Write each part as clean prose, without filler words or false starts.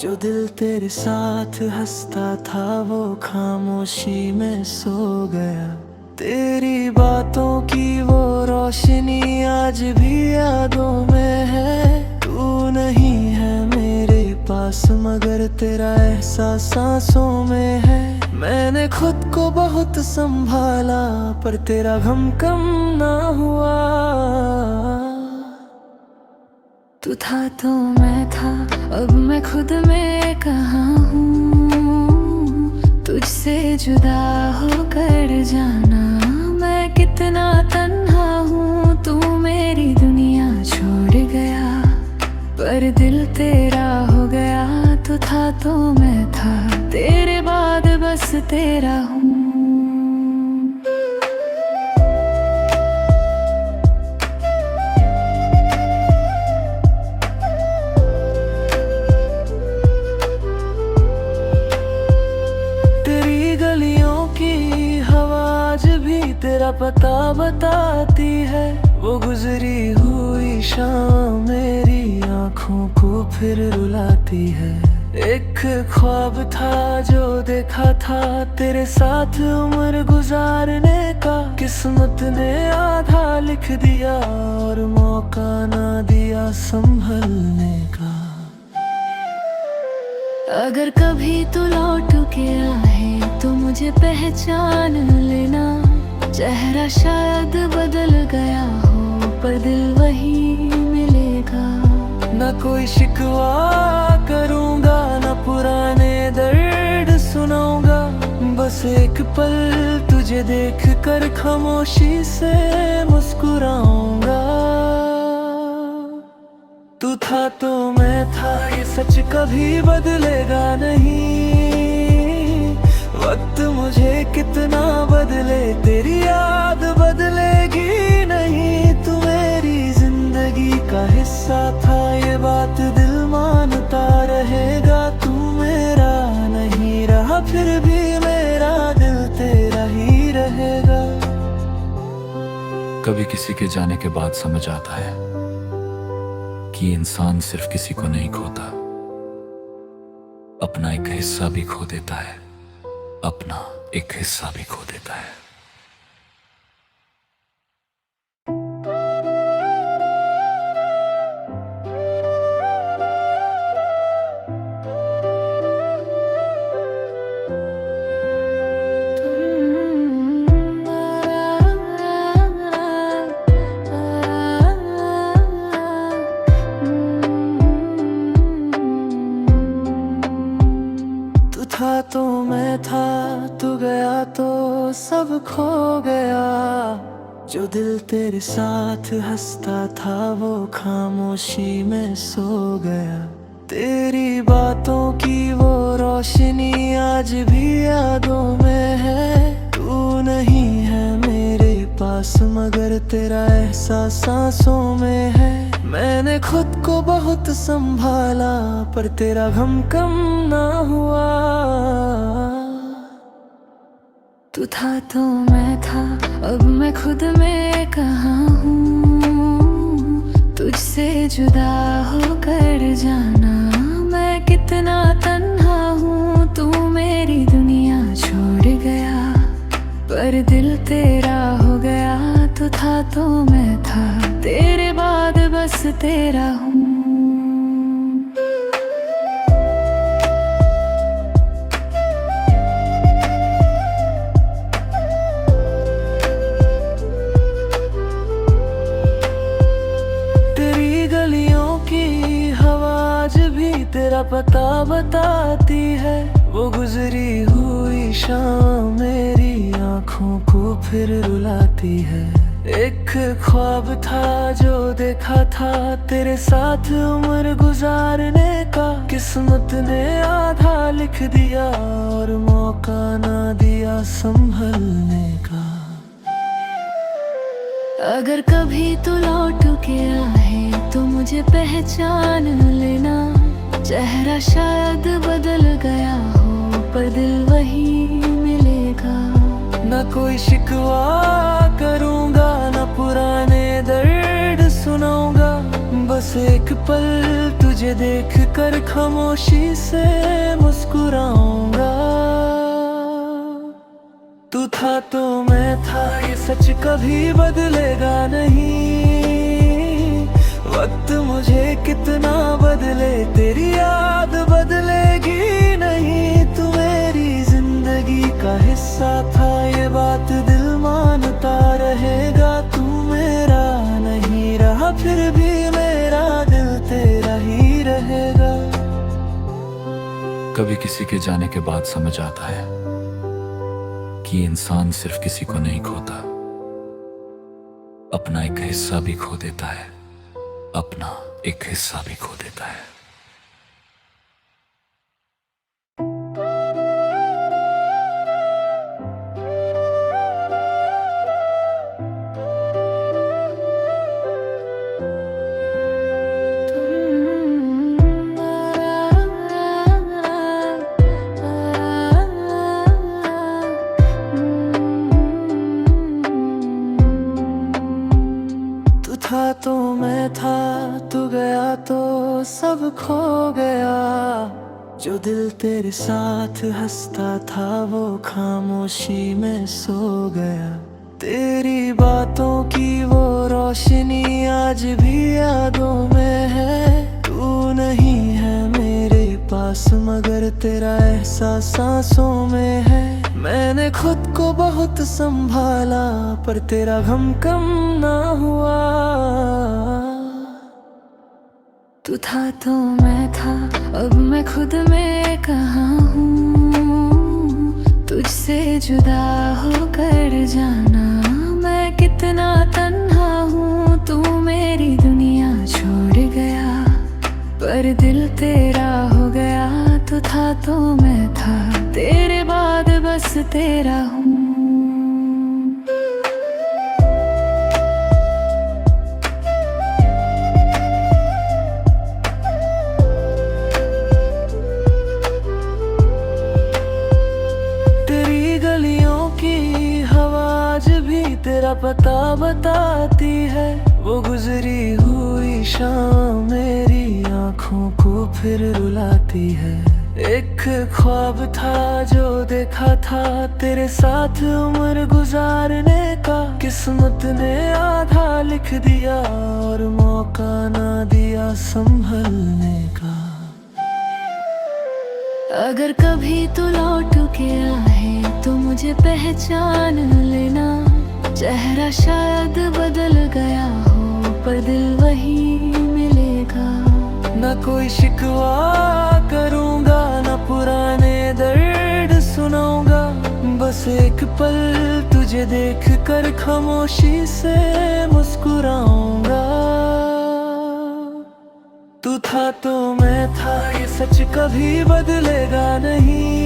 जो दिल तेरे साथ हंसता था वो खामोशी में सो गया। तेरी बातों की वो रोशनी आज भी यादों में है। तू नहीं है मेरे पास मगर तेरा एहसास सांसों में है। मैंने खुद को बहुत संभाला पर तेरा गम कम ना हुआ। तू था तो मैं था, अब मैं खुद में कहाँ हूँ। तुझसे जुदा होकर जाना मैं कितना तन्हा हूँ। तू मेरी दुनिया छोड़ गया पर दिल तेरा हो गया। तू था तो मैं था, तेरे बाद बस तेरा हूँ। तेरा पता बताती है, वो गुजरी हुई शाम मेरी आँखों को फिर रुलाती है। एक ख्वाब था जो देखा था तेरे साथ उम्र गुजारने का। किस्मत ने आधा लिख दिया और मौका ना दिया संभलने का। अगर कभी तू लौट के आए तो मुझे पहचान लेना। चेहरा शायद बदल गया हो पर दिल वही मिलेगा। न कोई शिकवा करूँगा न पुराने दर्द सुनाऊंगा। बस एक पल तुझे देख कर खामोशी से मुस्कुराऊंगा। तू था तो मैं था, ये सच कभी बदलेगा नहीं। वक्त मुझे कितना बदले तेरी याद बदलेगी नहीं। तू मेरी जिंदगी का हिस्सा था, ये बात दिल मानता रहेगा। तू मेरा नहीं रहा फिर भी मेरा दिल तेरा ही रहेगा। कभी किसी के जाने के बाद समझ आता है कि इंसान सिर्फ किसी को नहीं खोता, अपना एक हिस्सा भी खो देता है। अपना एक हिस्सा भी खो देता है। था तो मैं था, तू गया तो सब खो गया। जो दिल तेरे साथ हंसता था वो खामोशी में सो गया। तेरी बातों की वो रोशनी आज भी यादों में है। तू नहीं है मेरे पास मगर तेरा एहसास सांसों में है। मैंने खुद को बहुत संभाला पर तेरा गम कम ना हुआ। तू था तो मैं था, अब मैं खुद में कहाँ हूँ। तुझसे जुदा होकर जाना मैं कितना तन्हा हूँ। तू मेरी दुनिया छोड़ गया पर दिल तेरा हो गया। तू था तो मैं था, तेरे बाद बस तेरा हूँ। तेरी गलियों की हवा आज भी तेरा पता बताती है। वो गुजरी हुई शाम मेरी आँखों को फिर रुलाती है। एक ख्वाब था जो देखा था तेरे साथ उम्र गुजारने का। किस्मत ने आधा लिख दिया और मौका ना दिया संभलने का। अगर कभी तू लौट के आए तो मुझे पहचान लेना। चेहरा शायद बदल गया हो पर दिल वही मिलेगा। न कोई शिकवा करूँगा न पुराने दर्द सुनाऊंगा। बस एक पल तुझे तुझे देख कर खामोशी से मुस्कुराऊंगा। तू था तो मैं था, ये सच कभी बदलेगा नहीं। वक्त मुझे कितना बदले, तेरी याद बदलेगी नहीं। तू मेरी जिंदगी का हिस्सा था, ये बात दिल मानता रहेगा। तू मेरा नहीं रहा, फिर भी मेरा दिल तेरा ही रहेगा। कभी किसी के जाने के बाद समझ आता है कि इंसान सिर्फ किसी को नहीं खोता, अपना एक हिस्सा भी खो देता है। अपना एक हिस्सा भी खो देता है। था तो मैं था, तू गया तो सब खो गया। जो दिल तेरे साथ हंसता था वो खामोशी में सो गया। तेरी बातों की वो रोशनी आज भी यादों में है। तू नहीं है मेरे पास मगर तेरा एहसास सांसों में है। मैंने खुद को बहुत संभाला पर तेरा गम कम ना हुआ। तू था तो मैं था, अब मैं खुद में कहाँ हूँ। तुझसे जुदा होकर जाना मैं कितना तन्हा हूँ। तू मेरी दुनिया छोड़ गया पर दिल तेरा हो गया। तू था तो मैं था, तेरे बाद बस तेरा हूँ। तेरी गलियों की हवा आज भी तेरा पता बताती है। वो गुजरी हुई शाम मेरी आँखों को फिर रुलाती है। एक ख्वाब था जो देखा था तेरे साथ उम्र गुजारने का। किस्मत ने आधा लिख दिया और मौका ना दिया संभलने का। अगर कभी तू लौट के आए तो मुझे पहचान लेना। चेहरा शायद बदल गया हो पर दिल वही मिलेगा। ना कोई शिकवा करूंगा ना पुराने दर्द सुनाऊंगा। बस एक पल तुझे देख कर खामोशी से मुस्कुराऊंगा। तू था तो मैं था, ये सच कभी बदलेगा नहीं।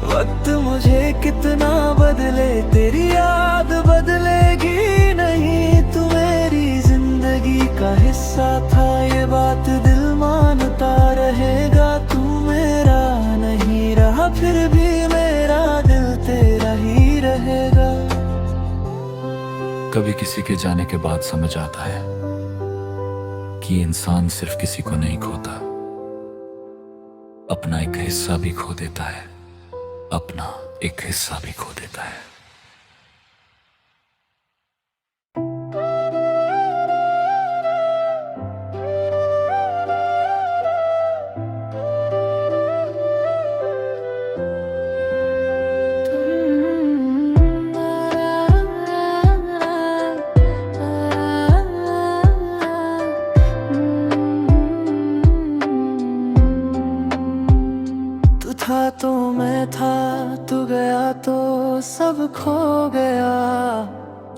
वक्त मुझे कितना बदले, तेरी याद बदलेगी नहीं। तू मेरी जिंदगी का हिस्सा था, ये बात दिल मानता रहेगा। तू मेरा नहीं रहा, फिर भी मेरा दिल तेरा ही रहेगा। कभी किसी के जाने के बाद समझ आता है कि इंसान सिर्फ किसी को नहीं खोता, अपना एक हिस्सा भी खो देता है। अपना एक हिस्सा भी खो देता है। था तो मैं था, तू गया तो सब खो गया।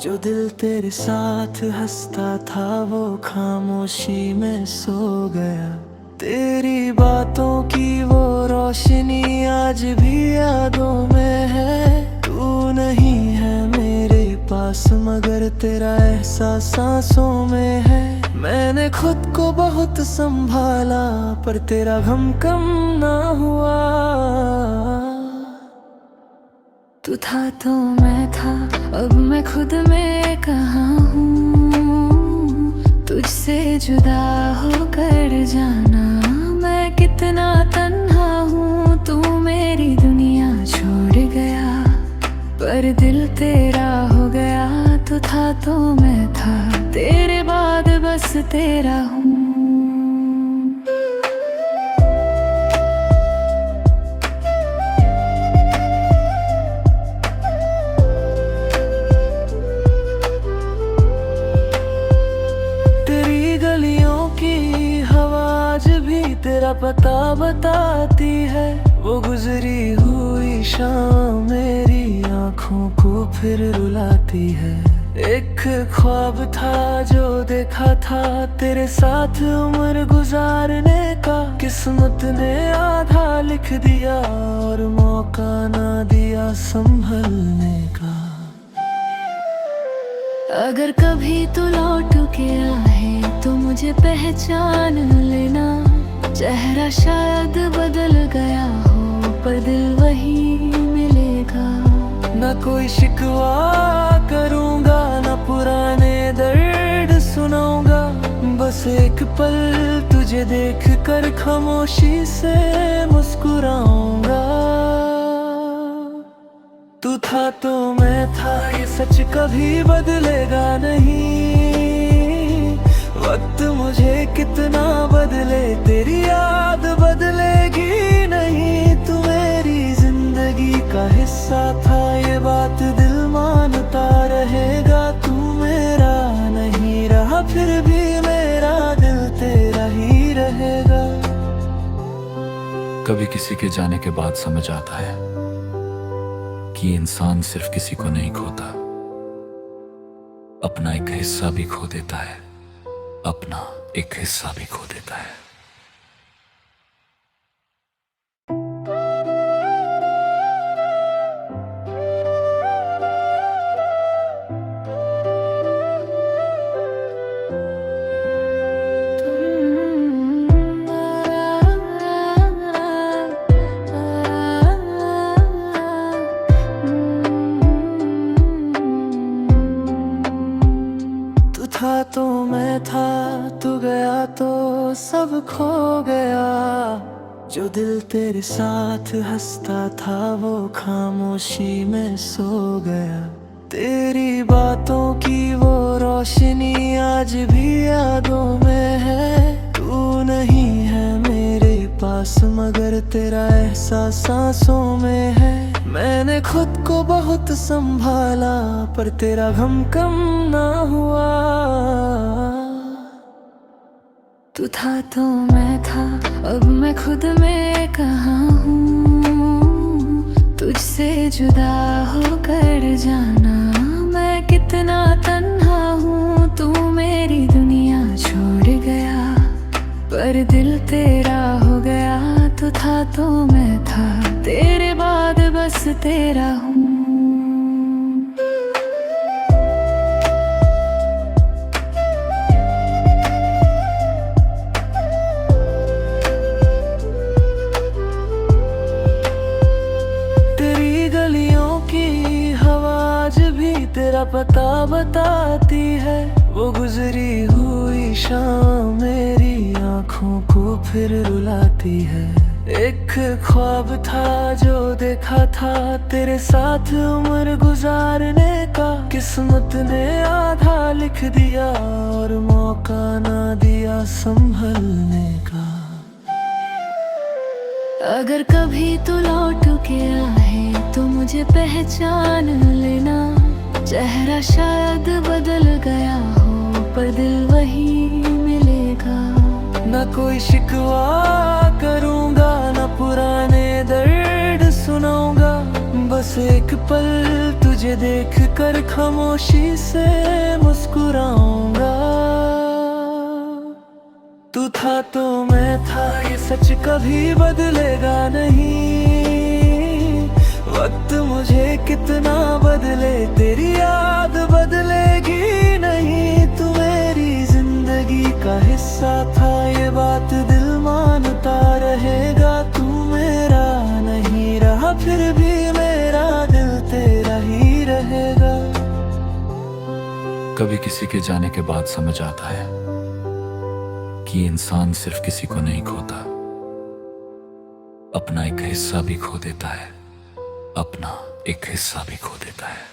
जो दिल तेरे साथ हंसता था वो खामोशी में सो गया। तेरी बातों की वो रोशनी आज भी यादों में है। तू नहीं है मेरे पास मगर तेरा एहसास सांसों में है। मैंने खुद को बहुत संभाला पर तेरा गम कम ना हुआ। तू था तो मैं था, अब मैं खुद में कहाँ हूँ। तुझसे जुदा होकर जाना मैं कितना तन्हा हूँ, तू मेरी दुनिया छोड़ गया, पर दिल तेरा हो गया। तू था तो मैं था, तेरे बाद बस तेरा हूँ। तेरी गलियों की हवा आज भी तेरा पता बताती है। वो गुजरी हुई शाम मेरी आंखों को फिर रुलाती है। एक ख्वाब था जो देखा था तेरे साथ उम्र गुजारने का, किस्मत ने आधा लिख दिया और मौका ना दिया संभलने का। अगर कभी तू लौट के आए तो मुझे पहचान लेना, चेहरा शायद बदल गया हो पर दिल वही मिलेगा। ना कोई शिकवा करूंगा, ना पुराने दर्द सुनाऊंगा, बस एक पल तुझे देख कर खामोशी से मुस्कुराऊंगा। तू था तो मैं था, ये सच कभी बदलेगा नहीं। वक्त मुझे कितना बदले तेरी याद बदलेगी नहीं। तू मेरी जिंदगी का हिस्सा था, ये बात दिल मानता रहेगा। तू मेरा नहीं रहा फिर भी मेरा दिल तेरा ही रहेगा। कभी किसी के जाने के बाद समझ आता है कि इंसान सिर्फ किसी को नहीं खोता, अपना एक हिस्सा भी खो देता है, अपना एक हिस्सा भी खो देता है। था तो मैं था, तू गया तो सब खो गया। जो दिल तेरे साथ हंसता था वो खामोशी में सो गया। तेरी बातों की वो रोशनी आज भी यादों में है। तू नहीं है मेरे पास मगर तेरा एहसास सांसों में है। मैंने खुद को बहुत संभाला पर तेरा गम कम ना हुआ। तू था तो मैं था, अब मैं खुद में कहाँ हूँ। तुझसे जुदा होकर जाना मैं कितना तन्हा हूँ। तू मेरी दुनिया छोड़ गया, पर दिल तेरा हो गया। तू था तो मैं था, तेरे बाद बस तेरा हूँ। तेरी गलियों की हवा आज भी तेरा पता बताती है। वो गुजरी हुई शाम मेरी आंखों को फिर रुलाती है। एक ख्वाब था जो देखा था तेरे साथ उम्र गुजारने का, किस्मत ने आधा लिख दिया और मौका ना दिया संभलने का। अगर कभी तू लौट के आए तो मुझे पहचान लेना, चेहरा शायद बदल गया हो पर दिल वही मिलेगा। ना कोई शिकवा करूंगा, ना पुराने दर्द सुनाऊंगा, बस एक पल तुझे देख कर खामोशी से मुस्कुराऊंगा। तू था तो मैं था, ये सच कभी बदलेगा नहीं। वक्त मुझे कितना बदले तेरी याद बदलेगी नहीं। तू मेरी जिंदगी का हिस्सा था, ये बात दिल मानता रहेगा। तू मेरा नहीं रहा फिर भी मेरा दिल तेरा ही रहेगा। कभी किसी के जाने के बाद समझ आता है कि इंसान सिर्फ किसी को नहीं खोता, अपना एक हिस्सा भी खो देता है, अपना एक हिस्सा भी खो देता है।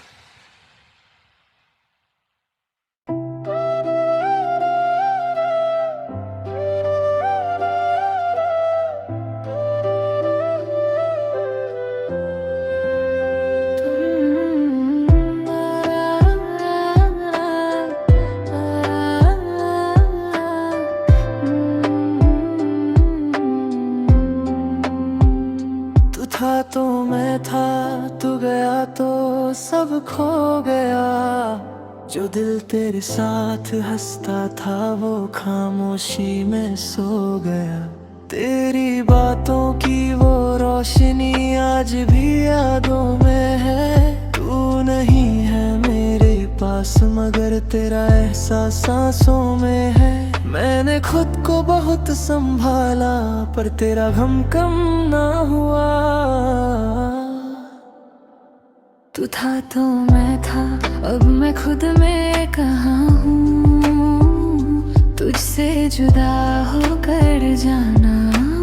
था तो मैं था, तू गया तो सब खो गया। जो दिल तेरे साथ हंसता था वो खामोशी में सो गया। तेरी बातों की वो रोशनी आज भी यादों में है। तू नहीं है मेरे पास मगर तेरा एहसास सांसों में है। मैंने खुद को बहुत संभाला पर तेरा गम कम ना हुआ। तू था तो मैं था, अब मैं खुद में कहाँ हूँ। तुझसे जुदा होकर जाना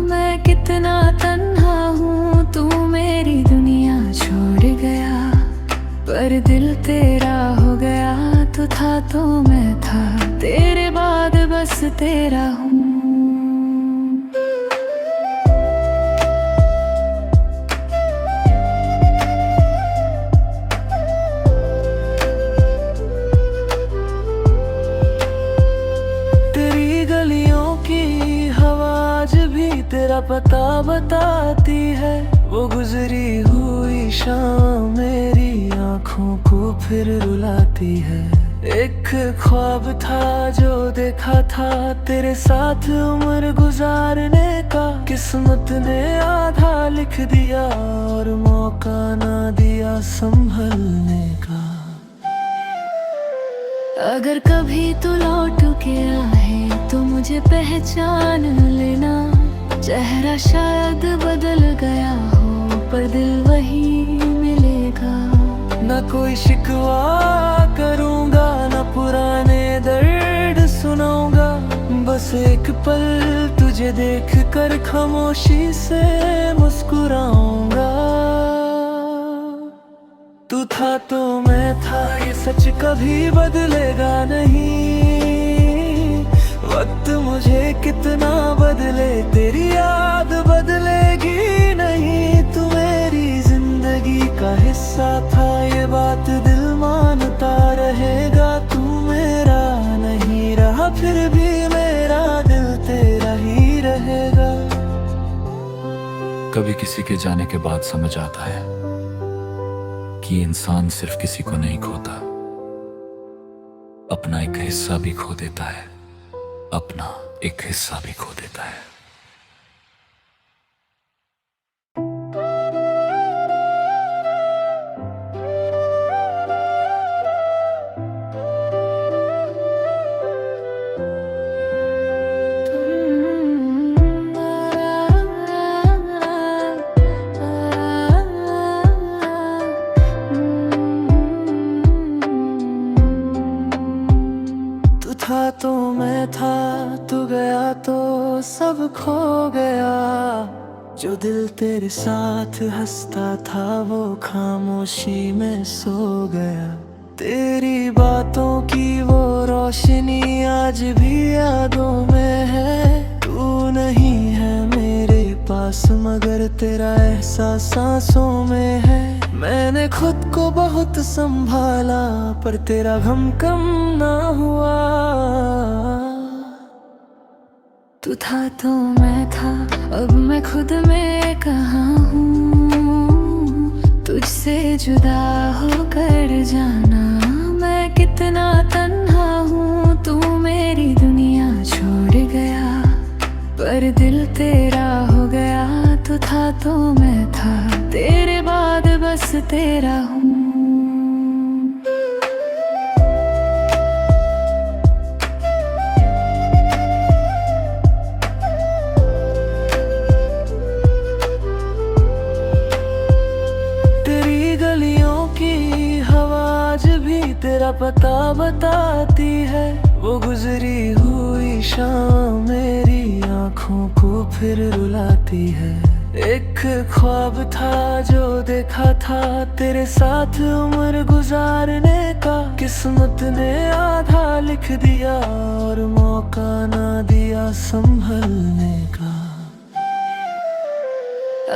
मैं कितना तन्हा हूँ। तू मेरी दुनिया छोड़ गया पर दिल तेरा हो गया। तू था तो मैं था, तेरे बाद बस तेरा हूँ। तेरी गलियों की हवा आज भी तेरा पता बताती है। वो गुजरी हुई शाम मेरी आँखों को फिर रुलाती है। एक ख्वाब था जो देखा था तेरे साथ उम्र गुजारने का। किस्मत ने आधा लिख दिया और मौका ना दिया संभलने का। अगर कभी तू लौट के आए तो मुझे पहचान लेना। चेहरा शायद बदल गया हो पर दिल वही मिलेगा। ना कोई शिकवा करूँगा ना पुराने दर्द सुनाऊंगा। बस एक पल तुझे देख कर खामोशी से मुस्कुराऊंगा। तू था तो मैं था, ये सच कभी बदलेगा नहीं। वक्त मुझे कितना बदले तेरी याद बदलेगी नहीं। तू मेरी जिंदगी का हिस्सा था ये बात दिल मानता रहेगा। तू मेरा नहीं रहा फिर भी मेरा दिल तेरा ही रहेगा। कभी किसी के जाने के बाद समझ आता है कि इंसान सिर्फ किसी को नहीं खोता, अपना एक हिस्सा भी खो देता है, अपना एक हिस्सा भी खो देता है। था तो मैं था, तू गया तो सब खो गया। जो दिल तेरे साथ हंसता था वो खामोशी में सो गया। तेरी बातों की वो रोशनी आज भी यादों में है। तू नहीं है मेरे पास मगर तेरा एहसास सांसों में है। मैंने खुद को बहुत संभाला पर तेरा गम कम ना हुआ। तू था तो मैं था, अब मैं खुद में कहाँ हूँ। तुझसे जुदा होकर जाना मैं कितना तन्हा हूँ। तू मेरी दुनिया छोड़ गया पर दिल तेरा हो गया। तू था तो मैं था, तेरे बाद बस तेरा हूँ। तेरी गलियों की हवा आज भी तेरा पता बताती है। वो गुजरी हुई शाम मेरी आंखों को फिर रुलाती है। एक ख्वाब था जो देखा था तेरे साथ उम्र गुजारने का, किस्मत ने आधा लिख दिया और मौका ना दिया संभलने का।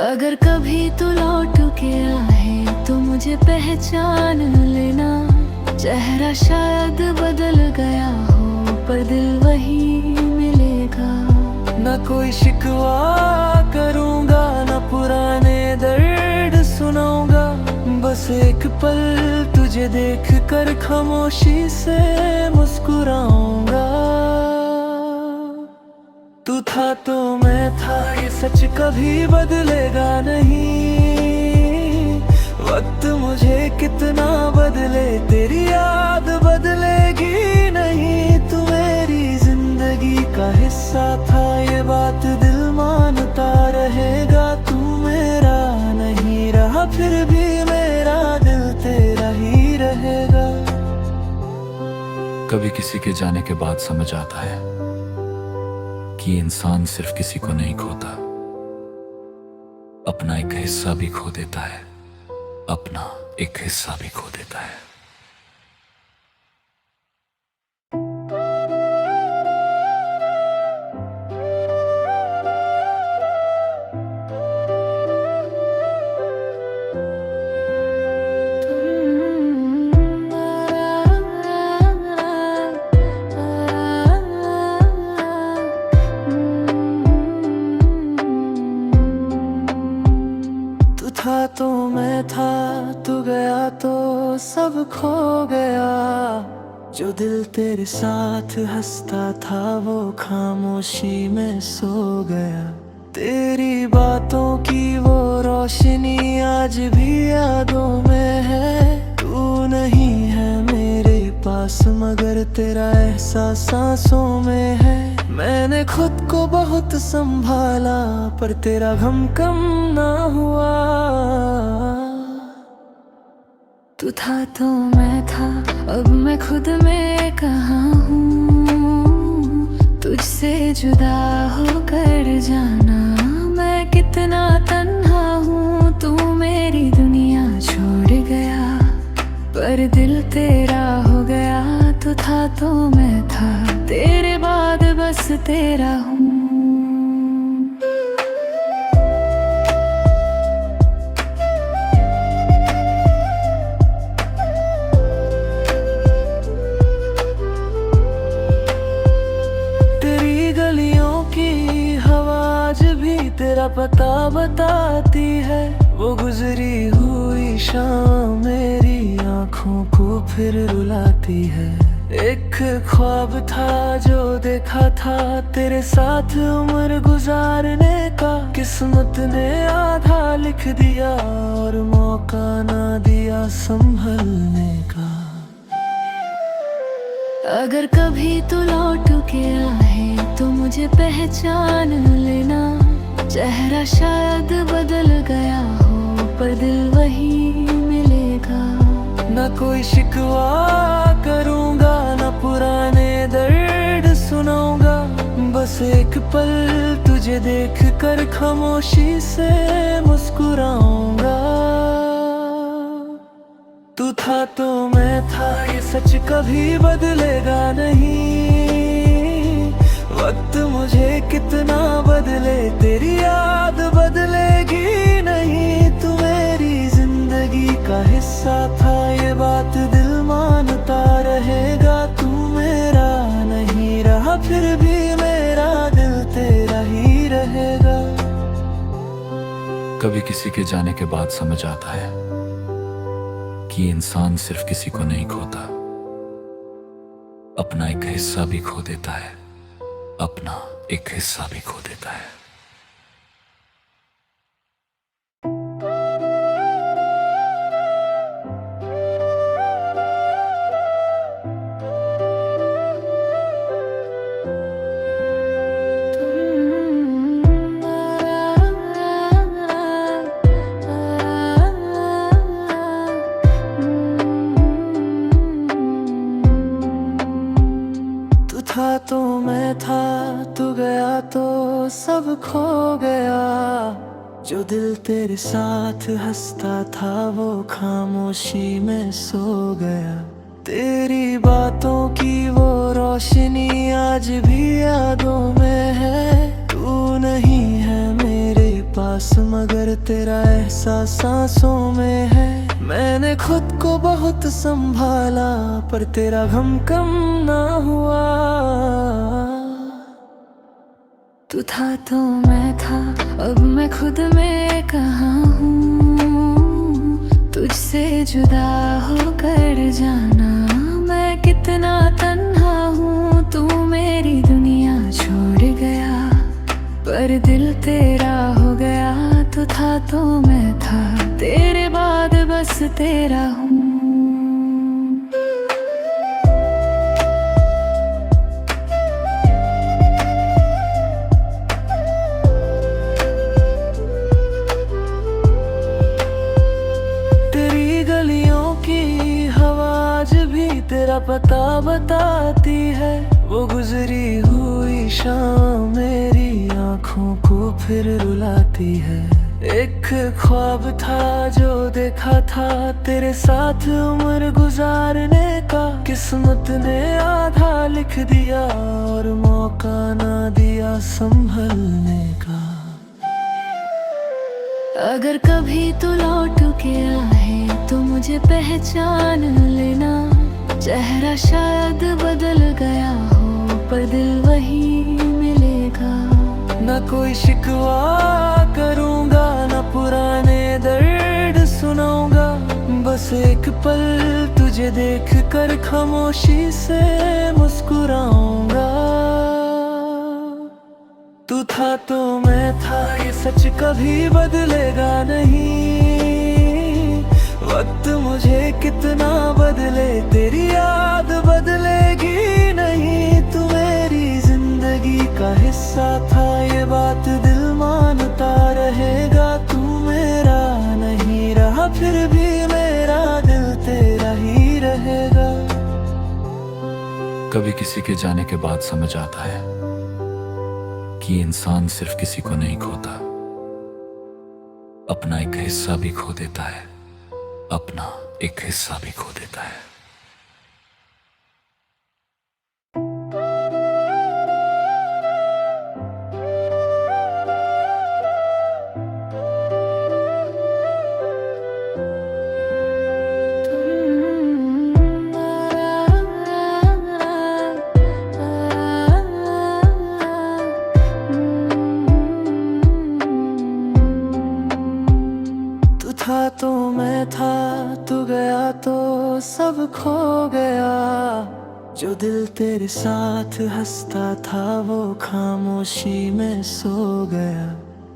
अगर कभी तू लौट के आए तो मुझे पहचान लेना, चेहरा शायद बदल गया हो पर दिल वही मिलेगा। ना कोई शिकवा करूंगा ना पुराने दर्द सुनाऊंगा, बस एक पल तुझे देख कर खामोशी से मुस्कुराऊंगा। तू था तो मैं था ये सच कभी बदलेगा नहीं। वक्त मुझे कितना बदले तेरी याद बदलेगी नहीं। तू मेरी जिंदगी का हिस्सा था ये बात दिल मानता रहेगा। तू मेरा नहीं रहा फिर भी मेरा दिल तेरा ही रहेगा। कभी किसी के जाने के बाद समझ आता है कि इंसान सिर्फ किसी को नहीं खोता, अपना एक हिस्सा भी खो देता है, अपना एक हिस्सा भी खो देता है। था तो मैं था, तू गया तो सब खो गया। जो दिल तेरे साथ हंसता था वो खामोशी में सो गया। तेरी बातों की वो रोशनी आज भी यादों में है। तू नहीं है मेरे पास मगर तेरा एहसास सांसों में है। मैंने खुद को बहुत संभाला पर तेरा गम कम ना हुआ। तू था तो मैं था, अब मैं खुद में कहाँ हूँ। तुझसे जुदा होकर जाना मैं कितना तन्हा हूँ। तू मेरी दुनिया छोड़ गया पर दिल तेरा हो गया। तू था तो मैं था, तेरे बाद बस तेरा हूँ। तेरी गलियों की हवा आज भी तेरा पता बताती है। वो गुजरी हुई शाम मेरी आंखों को फिर रुलाती है। एक ख्वाब था जो देखा था तेरे साथ उम्र गुजारने का, किस्मत ने आधा लिख दिया और मौका ना दिया संभलने का। अगर कभी तू लौट के आए तो मुझे पहचान लेना, चेहरा शायद बदल गया हो पर दिल वही मिलेगा। ना कोई शिकवा करूंगा ना पुराने दर्द सुनाऊंगा, बस एक पल तुझे देख कर खामोशी से मुस्कुराऊंगा। तू था तो मैं था ये सच कभी बदलेगा नहीं। वक्त मुझे कितना बदले तेरी याद बदलेगी नहीं। तू मेरी जिंदगी का हिस्सा था ये बात दिल मानता रहेगा। तू मेरा नहीं रहा फिर भी मेरा दिल तेरा ही रहेगा। कभी किसी के जाने के बाद समझ आता है कि इंसान सिर्फ किसी को नहीं खोता, अपना एक हिस्सा भी खो देता है, अपना एक हिस्सा भी खो देता है। दिल तेरे साथ हंसता था वो खामोशी में सो गया। तेरी बातों की वो रोशनी आज भी यादों में है। तू नहीं है मेरे पास मगर तेरा एहसास सांसों में है। मैंने खुद को बहुत संभाला पर तेरा गम कम ना हुआ। तू था तो मैं था, अब मैं खुद में कहाँ हूँ। तुझसे जुदा होकर जाना मैं कितना तन्हा हूँ। तू मेरी दुनिया छोड़ गया पर दिल तेरा हो गया। तू था तो मैं था, तेरे बाद बस तेरा हूँ। तेरा पता बताती है, वो गुजरी हुई शाम मेरी आँखों को फिर रुलाती है। एक ख्वाब था जो देखा था तेरे साथ उम्र गुजारने का। किस्मत ने आधा लिख दिया और मौका ना दिया संभलने का। अगर कभी तू लौट के आए तो मुझे पहचान लेना। चेहरा शायद बदल गया हो पर दिल वही मिलेगा। ना कोई शिकवा करूँगा ना पुराने दर्द सुनाऊंगा। बस एक पल तुझे देख कर खामोशी से मुस्कुराऊंगा। तू था तो मैं था, ये सच कभी बदलेगा नहीं। वक्त मुझे कितना बदले तेरी याद बदलेगी नहीं। तू मेरी जिंदगी का हिस्सा था, ये बात दिल मानता रहेगा। तू मेरा नहीं रहा फिर भी मेरा दिल तेरा ही रहेगा। कभी किसी के जाने के बाद समझ आता है कि इंसान सिर्फ किसी को नहीं खोता, अपना एक हिस्सा भी खो देता है। अपना एक हिस्सा भी खो देता है। था तो मैं था, तू गया तो सब खो गया। जो दिल तेरे साथ हंसता था वो खामोशी में सो गया।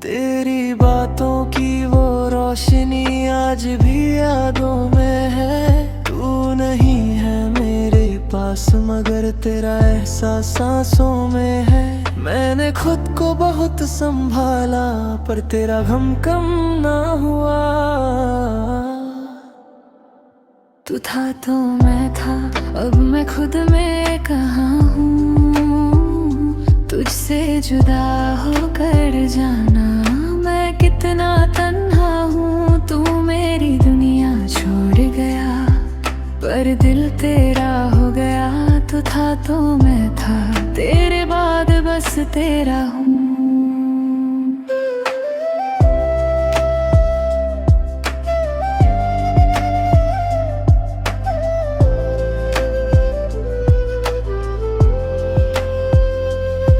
तेरी बातों की वो रोशनी आज भी यादों में है। तू नहीं है मेरे पास मगर तेरा एहसास सांसों में है। मैंने खुद को बहुत संभाला पर तेरा गम कम ना हुआ। तू था तो मैं था, अब मैं खुद में कहाँ हूँ। तुझसे जुदा होकर जाना मैं कितना तन्हा हूँ। तू मेरी दुनिया छोड़ गया पर दिल तेरा हो गया। तू था तो मैं था, तेरे बाद बस तेरा हूँ।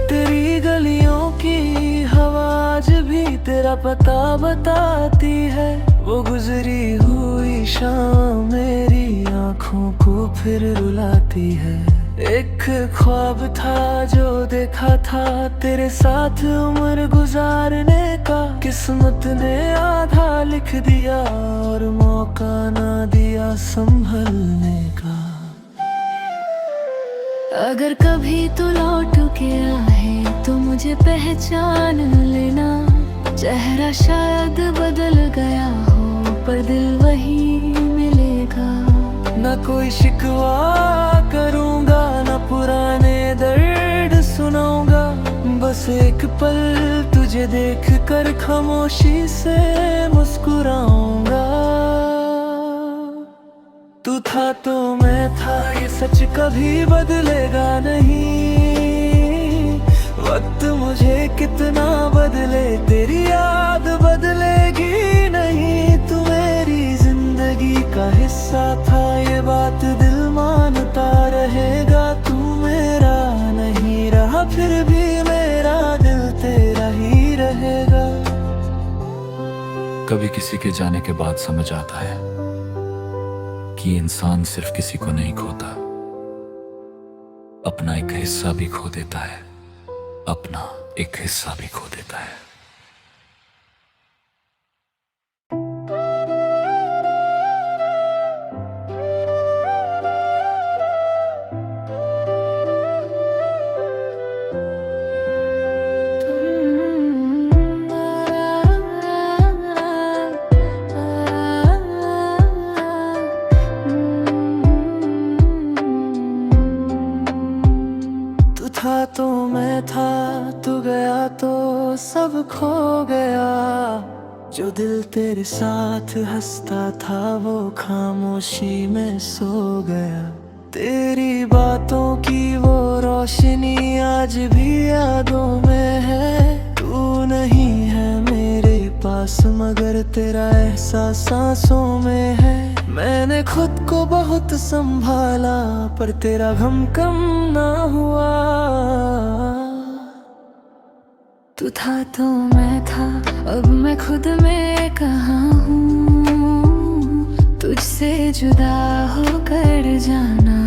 तेरी गलियों की हवा आज भी तेरा पता बताती है। वो गुजरी हुई शाम मेरी आँखों को फिर रुलाती है। एक ख्वाब था जो देखा था तेरे साथ उम्र गुजारने का। किस्मत ने आधा लिख दिया और मौका ना दिया संभलने का। अगर कभी तू लौट के आए तो मुझे पहचान लेना। चेहरा शायद बदल गया हो पर दिल वही मिलेगा। ना कोई शिकवा करूँगा ना पुराने दर्द सुनाऊंगा। बस एक पल तुझे तुझे देख कर खामोशी से मुस्कुराऊंगा। तू था तो मैं था, ये सच कभी बदलेगा नहीं। वक्त मुझे कितना बदले, तेरी याद बदलेगी नहीं। तू मेरी जिंदगी का हिस्सा था, ये बात दिल मानता रहेगा। तू मेरा नहीं रहा, फिर भी मेरा दिल तेरा ही रहेगा। कभी किसी के जाने के बाद समझ आता है कि इंसान सिर्फ किसी को नहीं खोता, अपना एक हिस्सा भी खो देता है। अपना एक हिस्सा भी खो देता है। था तो मैं था, तू गया तो सब खो गया। जो दिल तेरे साथ हंसता था वो खामोशी में सो गया। तेरी बातों की वो रोशनी आज भी यादों में है। तू नहीं है मेरे पास मगर तेरा एहसास सांसों में है। मैंने खुद को बहुत संभाला पर तेरा गम कम ना हुआ। तू था तो मैं था, अब मैं खुद में कहाँ हूँ। तुझसे जुदा होकर जाना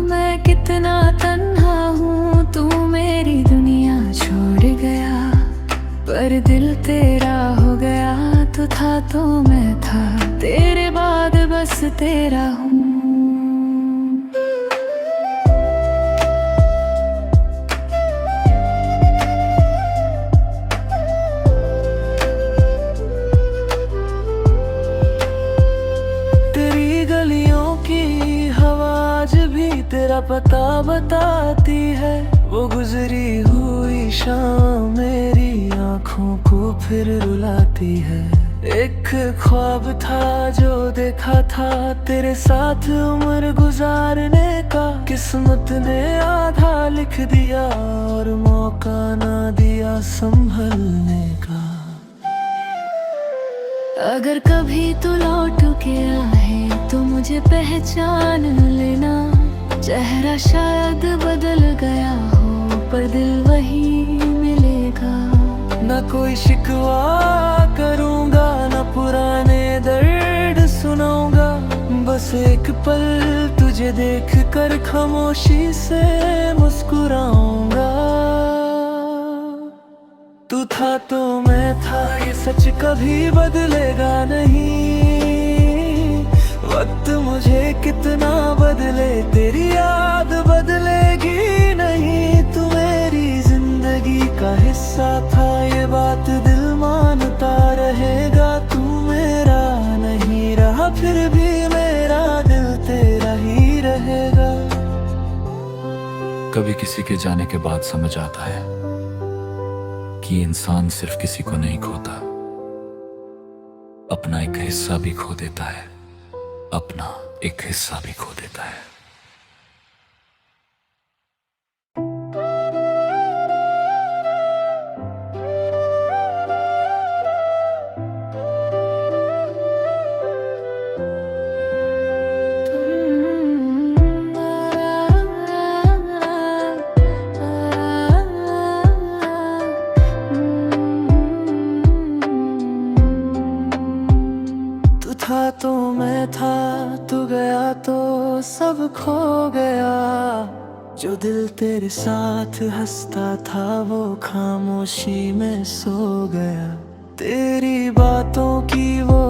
मैं कितना तन्हा हूँ। तू मेरी दुनिया छोड़ गया पर दिल तेरा हो गया। तू था तो मैं था, तेरे बाद बस तेरा हूँ। तेरी गलियों की हवा आज भी तेरा पता बताती है। वो गुजरी हुई शाम मेरी आँखों को फिर रुलाती है। एक ख्वाब था जो देखा था तेरे साथ उम्र गुजारने का। किस्मत ने आधा लिख दिया और मौका ना दिया संभलने का। अगर कभी तू लौट के आए तो मुझे पहचान लेना। चेहरा शायद बदल गया हो पर दिल वही मिलेगा। ना कोई शिकवा करूंगा ना पुराने दर्द सुनाऊंगा। बस एक पल तुझे देख कर खामोशी से मुस्कुराऊंगा। तू था तो मैं था, ये सच कभी बदलेगा नहीं। वक्त मुझे कितना बदले, तेरी याद बदलेगी नहीं। तू मेरी जिंदगी का हिस्सा था, ये बात दिल मानता रहेगा। तू मेरा नहीं रहा, फिर भी मेरा दिल तेरा ही रहेगा। कभी किसी के जाने के बाद समझ आता है कि इंसान सिर्फ किसी को नहीं खोता, अपना एक हिस्सा भी खो देता है। अपना एक हिस्सा भी खो देता है। था तो मैं था, तू गया तो सब खो गया। जो दिल तेरे साथ हंसता था वो खामोशी में सो गया। तेरी बातों की वो